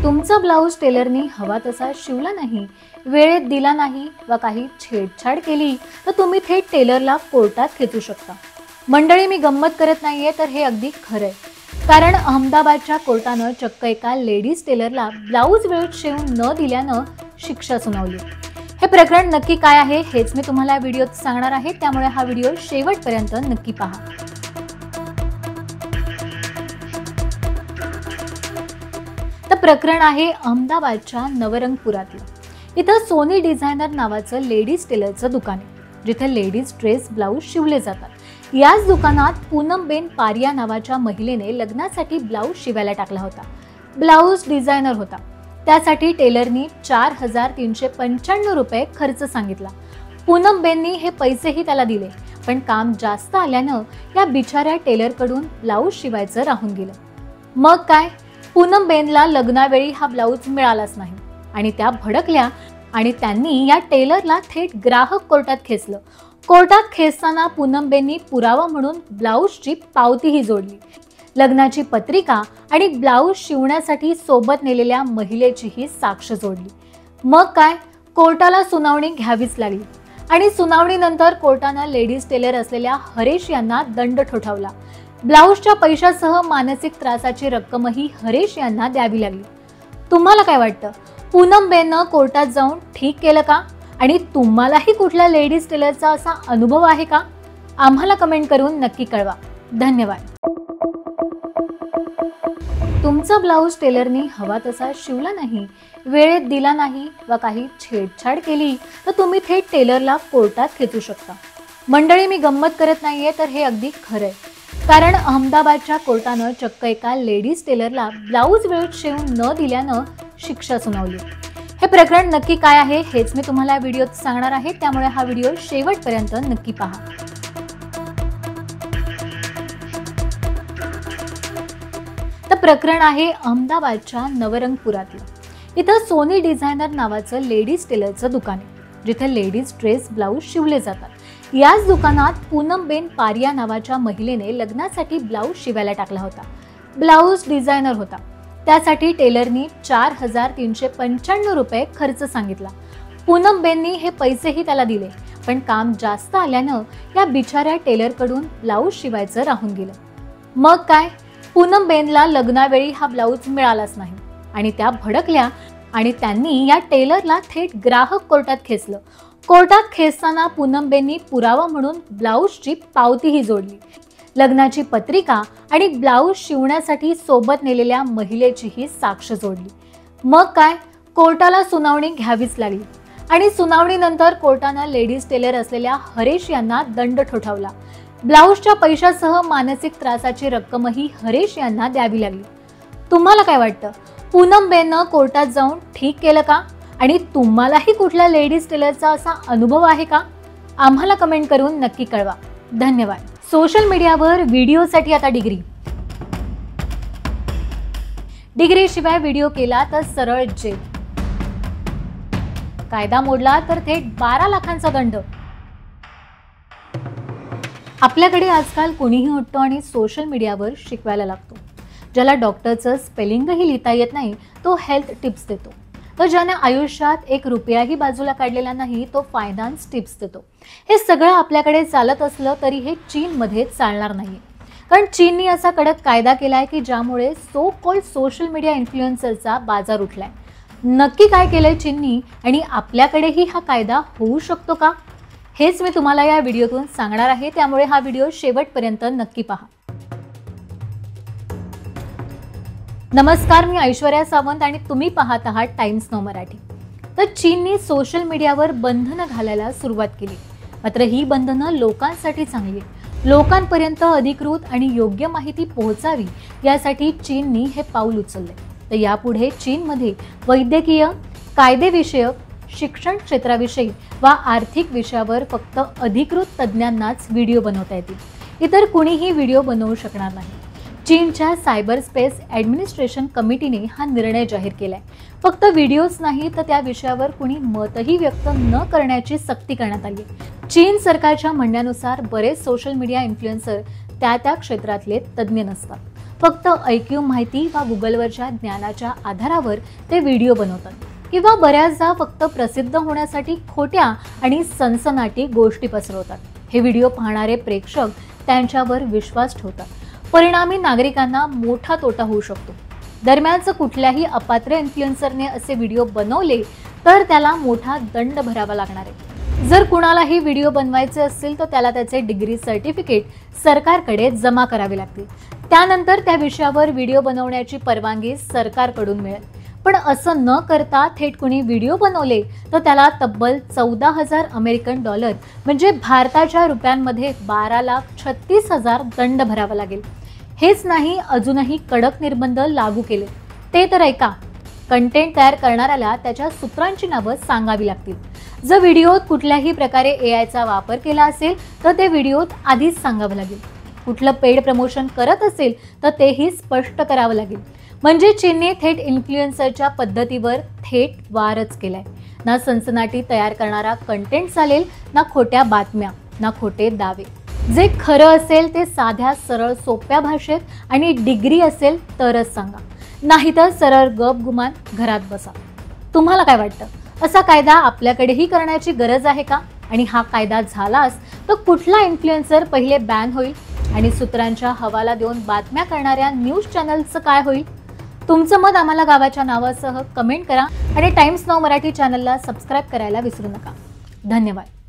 तुमचा ब्लाऊज टेलरनी हवा तसा शिवला नाही, वेळेत दिला नाही वा काही छेडछाड केली तर तुम्ही थेट टेलरला कोर्टात खेचू शकता। मंडळी, मी गंमत करत नाहीये, तर हे अगदी खरं आहे। कारण अहमदाबादच्या कोर्टानं चक्क एका लेडीज टेलरला ब्लाऊज वेळेत शिवून न दिल्यानं शिक्षा सुनावली। हे प्रकरण नक्की काय आहे हेच मी तुम्हाला या व्हिडिओत सांगणार आहे, त्यामुळे हा व्हिडिओ शेवटपर्यंत नक्की पहा। तर प्रकरण आहे अहमदाबादच्या नवरंगपुरातलं। इथं सोनी डिझायनर नावाचं लेडीज टेलरचं दुकान आहे, जिथे लेडीज ड्रेस ब्लाऊज शिवले जातात। याच दुकानात पूनमबेन पारिया नावाच्या महिलेने लग्नासाठी ब्लाऊज शिवायला टाकला होता। ब्लाऊज डिझायनर होता, त्यासाठी टेलरनी 4,395 रुपये खर्च सांगितला। पूनमबेननी हे पैसेही त्याला दिले, पण काम जास्त आल्यानं या बिचाऱ्या टेलरकडून ब्लाऊज शिवायचं राहून गेलं। मग काय, पूनमबेनला लग्नावेळी हा ब्लाऊज मिळालाच नाही आणि त्या भडकल्या आणि त्यांनी या टेलरला थेट ग्राहक कोर्टात खेचलं। कोर्टात खेचताना पूनमबेननी पुरावा म्हणून ब्लाऊजची पावतीही जोडली, लग्नाची पत्रिका आणि ब्लाऊज शिवण्यासाठी सोबत नेलेल्या महिलेचीही साक्ष जोडली। मग काय, कोर्टाला सुनावणी घ्यावीच लागली आणि सुनावणीनंतर कोर्टानं लेडीज टेलर असलेल्या हरेश यांना दंड ठोठावला। ब्लाऊजच्या पैशासह मानसिक त्रासाची रक्कमही हरेश यांना द्यावी लागली। तुम्हाला काय वाटतं, पूनमबेननं कोर्टात जाऊन ठीक केलं का? आणि तुम्हालाही कुठल्या लेडीज टेलरचा असा अनुभव आहे का? आम्हाला कमेंट करून नक्की कळवा। धन्यवाद। तुमचा ब्लाऊज टेलरनी हवा तसा शिवला नाही, वेळेत दिला नाही वा काही छेडछाड केली तर तुम्ही थेट टेलरला कोर्टात खेचू शकता। मंडळी, मी गंमत करत नाहीये, तर हे अगदी खरं आहे। कारण अहमदाबादच्या कोर्टानं चक्क एका लेडीज टेलरला ब्लाऊज वेळेत शिवून न दिल्यानं शिक्षा सुनावली। हे प्रकरण नक्की काय आहे हेच मी तुम्हाला या व्हिडिओत सांगणार आहे, त्यामुळे हा व्हिडिओ शेवटपर्यंत नक्की पहा। तर प्रकरण आहे अहमदाबादच्या नवरंगपुरातलं। इथं सोनी डिझायनर नावाचं लेडीज टेलरचं दुकान आहे, जिथे लेडीज ड्रेस ब्लाऊज शिवले जातात। याच दुकानात पूनमबेन पारिया नावाच्या महिलेने लग्नासाठी ब्लाऊज शिवायला टाकला होता। ब्लाऊज डिझायनर होता, त्यासाठी टेलरनी 4,395 रुपये खर्च सांगितला। पूनमबेननी हे पैसेही त्याला दिले, पण काम जास्त आल्यानं या बिचाऱ्या टेलरकडून ब्लाऊज शिवायचं राहून गेलं। मग काय, पूनमबेनला लग्नावेळी हा ब्लाऊज मिळालाच नाही आणि त्या भडकल्या आणि त्यांनी या टेलरला थेट ग्राहक कोर्टात खेचलं। कोर्टात खेचताना पूनमबेननी पुरावा म्हणून ब्लाऊजची पावतीही जोडली, लग्नाची पत्रिका आणि ब्लाऊज शिवण्यासाठी सोबत नेलेल्या महिलेचीही साक्ष जोडली। मग काय, कोर्टाला सुनावणी घ्यावीच लागली आणि सुनावणीनंतर कोर्टानं लेडीज टेलर असलेल्या हरेश यांना दंड ठोठावला। ब्लाऊजच्या पैशासह मानसिक त्रासाची रक्कमही हरेश यांना द्यावी लागली। तुम्हाला काय वाटतं, पूनमबेननं कोर्टात जाऊन ठीक केलं का? आणि तुम्हालाही कुठल्या लेडीज टेलरचा असा अनुभव आहे का? आम्हाला कमेंट करून नक्की कळवा। धन्यवाद। सोशल मीडियावर व्हिडिओसाठी आता डिग्री शिवाय व्हिडिओ केला तर सरळ जेल, कायदा मोडला तर थेट 12 लाखांचा दंड। आपल्याकडे आजकाल कोणीही उठतो आणि सोशल मीडियावर शिकवायला लागतो। ज्याला डॉक्टरचं स्पेलिंगही लिहिता येत नाही तो हेल्थ टिप्स देतो, तर ज्याने आयुष्यात 1 रुपयाही बाजूला काढलेला नाही तो फायनान्स टिप्स देतो। हे सगळं आपल्याकडे चालत असलं तरी हे चीनमध्ये चालणार नाही, कारण चीनने असा कडक कायदा केलाय की ज्यामुळे सो कॉल्ड सोशल मीडिया इन्फ्लुएन्सरचा बाजार उठलाय। नक्की काय केलंय चीननी आणि आपल्याकडेही हा कायदा होऊ शकतो का, हेच मी तुम्हाला या व्हिडिओतून सांगणार आहे, त्यामुळे हा व्हिडिओ शेवटपर्यंत नक्की पहा। नमस्कार, मी ऐश्वर्या सावंत आणि तुम्ही पाहत आहात टाइम्स नाऊ मराठी। तर चीनने सोशल मीडियावर बंधनं घालायला सुरुवात केली, मात्र ही बंधनं लोकांसाठी चांगली आहे। लोकांपर्यंत अधिकृत आणि योग्य माहिती पोहोचावी यासाठी चीनने हे पाऊल उचलले। तर यापुढे चीनमध्ये वैद्यकीय, कायदेविषयक, शिक्षण क्षेत्राविषयी वा आर्थिक विषयावर फक्त अधिकृत तज्ज्ञांनाच व्हिडिओ बनवता येतील, इतर कुणीही व्हिडिओ बनवू शकणार नाही। चीनच्या सायबर स्पेस ॲडमिनिस्ट्रेशन कमिटीने हा निर्णय जाहीर केलाय। फक्त व्हिडिओज नाही तर त्या विषयावर कुणी मतही व्यक्त न करण्याची सक्ती करण्यात आली। चीन सरकारच्या म्हणण्यानुसार बरेच सोशल मीडिया इन्फ्लुएन्सर त्या क्षेत्रातले तज्ज्ञ नसतात, फक्त ऐकीव माहिती वा गुगलवरच्या ज्ञानाच्या आधारावर ते व्हिडिओ बनवतात किंवा बऱ्याचदा फक्त प्रसिद्ध होण्यासाठी खोट्या आणि सनसनाटी गोष्टी पसरवतात। हे व्हिडिओ पाहणारे प्रेक्षक त्यांच्यावर विश्वास ठेवतात, परिणामी नागरिकांना मोठा तोटा होऊ शकतो। दरम्यानच कुठल्याही अपात्र इन्फ्लुएन्सरने असे व्हिडिओ बनवले तर त्याला मोठा दंड भरावा लागणार आहे। जर कुणालाही व्हिडिओ बनवायचे असतील तर त्याला त्याचे डिग्री सर्टिफिकेट सरकारकडे जमा करावे लागतील। त्यानंतर त्या विषयावर व्हिडिओ बनवण्याची परवानगी सरकारकडून मिळेल। पण असं न करता थेट कुणी व्हिडिओ बनवले तर त्याला तब्बल 14,000 अमेरिकन डॉलर म्हणजे भारताच्या रुपयांमध्ये 12,36,000 दंड भरावा लागेल। हेच नाही, अजूनही कडक निर्बंध लागू केले। ते तर ऐका, कंटेंट तयार करणाऱ्याला त्याच्या सूत्रांची नावं सांगावी लागतील। जर व्हिडिओत कुठल्याही प्रकारे AIचा वापर केला असेल तर ते व्हिडिओत आधीच सांगावं लागेल। कुठलं पेड प्रमोशन करत असेल तर तेही स्पष्ट करावं लागेल। म्हणजे चीनने थेट इन्फ्लुएन्सरच्या पद्धतीवर थेट वारच केलाय। ना सनसनाटी तयार करणारा कंटेंट चालेल, ना खोट्या बातम्या, ना खोटे दावे। जे खरं असेल ते साध्या सरळ सोप्या भाषेत आणि डिग्री असेल तरच सांगा, नाहीतर सरळ गप गुमान घरात बसा। तुम्हाला काय वाटतं, असा कायदा आपल्याकडेही करण्याची गरज आहे का? आणि हा कायदा झालाच तर कुठला इन्फ्लुएन्सर पहिले बॅन होईल आणि सूत्रांच्या हवाला देऊन बातम्या करणाऱ्या न्यूज चॅनलचं काय होईल? तुमचं मत आम्हाला गावाच्या नावासह कमेंट करा आणि टाइम्स नाऊ मराठी चॅनलला सबस्क्राइब करायला विसरू नका। धन्यवाद।